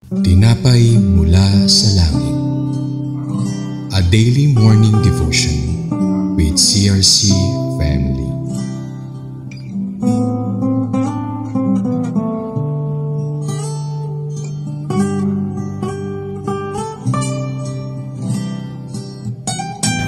Tinapay mula sa langit. A daily morning devotion with CRC Family.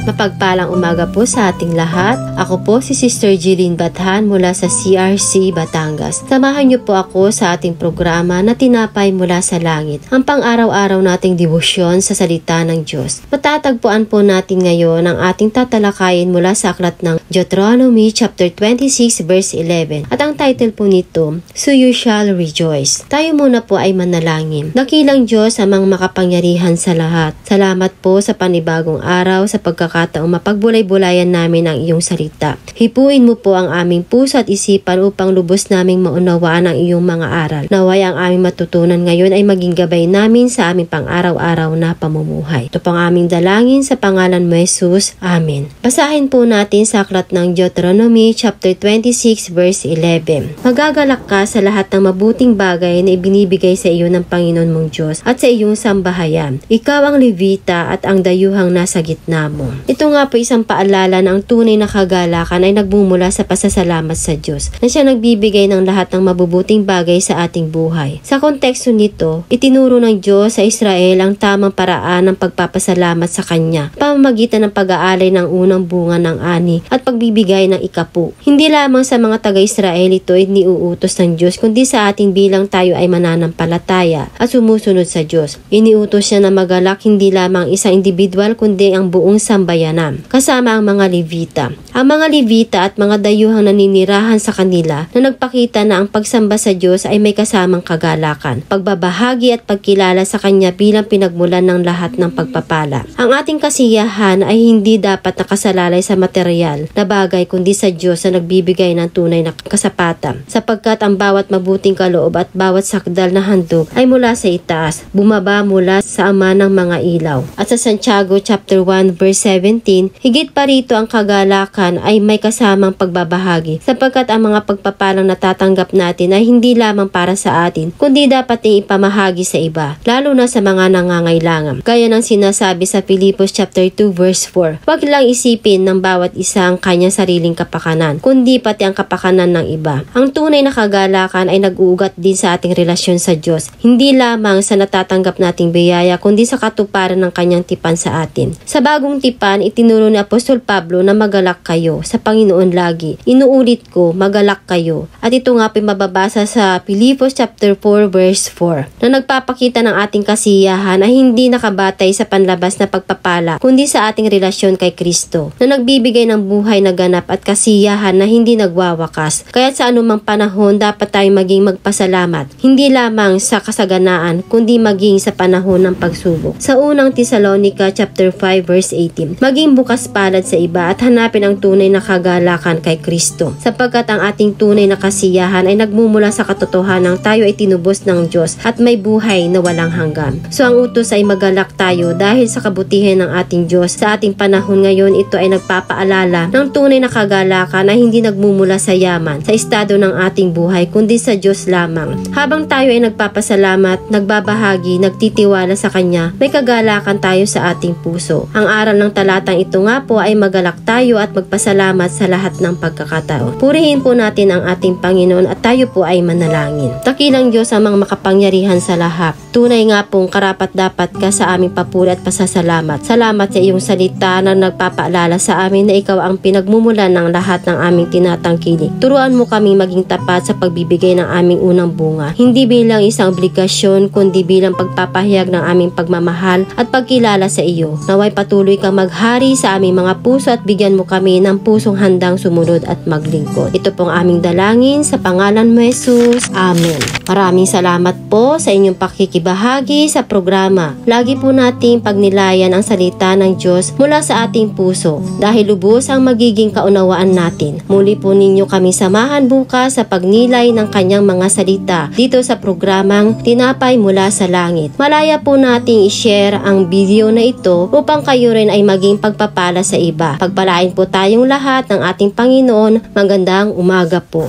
Mapagpalang umaga po sa ating lahat. Ako po si Sister Jeline Bathan mula sa CRC Batangas. Samahan niyo po ako sa ating programa na Tinapay mula sa Langit, ang pang-araw-araw nating debosyon sa salita ng Diyos. Matatagpuan po natin ngayon ang ating tatalakayin mula sa aklat ng Deuteronomy chapter 26 verse 11. At ang title po nito, So You Shall Rejoice. Tayo muna po ay manalangin. Dakilang Diyos, amang makapangyarihan sa lahat. Salamat po sa panibagong araw, sa pagkakataong mapagbulay-bulayan namin ang iyong salita. Hipuin mo po ang aming puso at isipan upang lubos naming maunawaan ang iyong mga aral. Naway ang aming matutunan ngayon ay maging gabay namin sa aming pang-araw-araw na pamumuhay. Ito po ang aming dalangin sa pangalan mo Jesus. Amen. Basahin po natin sa aklat ng Deuteronomy chapter 26 verse 11. Magagalak ka sa lahat ng mabuting bagay na ibinibigay sa iyo ng Panginoon mong Diyos at sa iyong sambahayan. Ikaw ang Levita at ang dayuhang nasa gitna mo. Ito nga po isang paalala na ang tunay na kagalakan ay nagmumula sa pasasalamat sa Diyos na siya nagbibigay ng lahat ng mabubuting bagay sa ating buhay. Sa konteksto nito, itinuro ng Diyos sa Israel ang tamang paraan ng pagpapasalamat sa Kanya, pamamagitan ng pag-aalay ng unang bunga ng ani at pagbibigay ng ikapu. Hindi lamang sa mga taga-Israel ito ay iniuutos ng Diyos, kundi sa ating bilang tayo ay mananampalataya at sumusunod sa Diyos. Iniutos siya na magalak hindi lamang isang individual kundi ang buong sambayanan, kasama ang mga Levita. Ang mga Levita at mga dayuhang naninirahan sa kanila na nagpakita na ang pagsamba sa Diyos ay may kasamang kagalakan, pagbabahagi at pagkilala sa Kanya bilang pinagmulan ng lahat ng pagpapala. Ang ating kasiyahan ay hindi dapat nakasalalay sa material na bagay kundi sa Diyos na nagbibigay ng tunay na kasapatan, sapagkat ang bawat mabuting kaloob at bawat sakdal na handog ay mula sa itaas, bumaba mula sa Ama ng mga ilaw. At sa Santiago chapter 1 verse 17, higit pa rito ang kagalakan ay may kasamang pagbabahagi, sapagkat ang mga pagpapalang natatanggap natin ay hindi lamang para sa atin, kundi dapat ding ipamahagi sa iba, lalo na sa mga nangangailangan. Gaya ng sinasabi sa Filipos chapter 2 verse 4, huwag lang isipin ng bawat isa ang kanyang sariling kapakanan, kundi pati ang kapakanan ng iba. Ang tunay na kagalakan ay nag-uugat din sa ating relasyon sa Diyos, hindi lamang sa natatanggap nating biyaya, kundi sa katuparan ng kanyang tipan sa atin. Sa bagong tipan, itinuro ni Apostol Pablo na magalak kayo sa Panginoon lagi. Inuulit ko, magalak kayo. At ito nga po mababasa sa Filipos chapter 4 verse 4 na nagpapakita ng ating kasiyahan ay hindi nakabatay sa panlabas na pagpapala, kundi sa ating relasyon kay Kristo na nagbibigay ng buhay na ganap at kasiyahan na hindi nagwawakas. Kaya sa anumang panahon dapat tayong maging magpasalamat, hindi lamang sa kasaganaan kundi maging sa panahon ng pagsubok. Sa unang Tesalonica chapter 5 verse 18, maging bukas palad sa iba at hanapin ang tunay na kagalakan kay Kristo, sapagkat ang ating tunay na kasiyahan ay nagmumula sa katotohanan tayo ay tinubos ng Diyos at may buhay na walang hanggan. So ang utos ay magalak tayo dahil sa kabutihan ng ating Diyos. Sa ating panahon ngayon, ito ay nagpapaalala ng tunay na kagalakan na hindi nagmumula sa yaman, sa estado ng ating buhay, kundi sa Diyos lamang. Habang tayo ay nagpapasalamat, nagbabahagi, nagtitiwala sa Kanya, may kagalakan tayo sa ating puso. Ang aral ng talatang ito nga po ay magalak tayo at magpasalamat sa lahat ng pagkakataon. Purihin po natin ang ating Panginoon at tayo po ay manalangin. Dakilang Diyos, amang makapangyarihan sa lahat. Tunay nga pong karapat-dapat ka sa aming papuri at pasasalamat. Salamat sa iyong salita na nagpapaalala sa amin na ikaw ang pinagmumulan ng lahat ng aming tinatangkilik. Turuan mo kaming maging tapat sa pagbibigay ng aming unang bunga. Hindi bilang isang obligasyon, kundi bilang pagpapahayag ng aming pagmamahal at pagkilala sa iyo. Naway patuloy kang maghari sa aming mga puso at bigyan mo kami ng pusong handang sumunod at maglingkod. Ito pong aming dalangin sa pangalan mo Jesus. Amen. Maraming salamat po sa inyong pakikibahagi sa programa. Lagi po nating pagnilayan ang salita ng Diyos mula sa ating puso dahil lubos ang magiging kaunawaan natin. Muli po ninyo kami samahan bukas sa pagnilay ng kanyang mga salita dito sa programang Tinapay mula sa Langit. Malaya po nating i-share ang video na ito upang kayo rin ay maging pagpapala sa iba. Pagpalain po tayong lahat ng ating Panginoon. Magandang umaga po.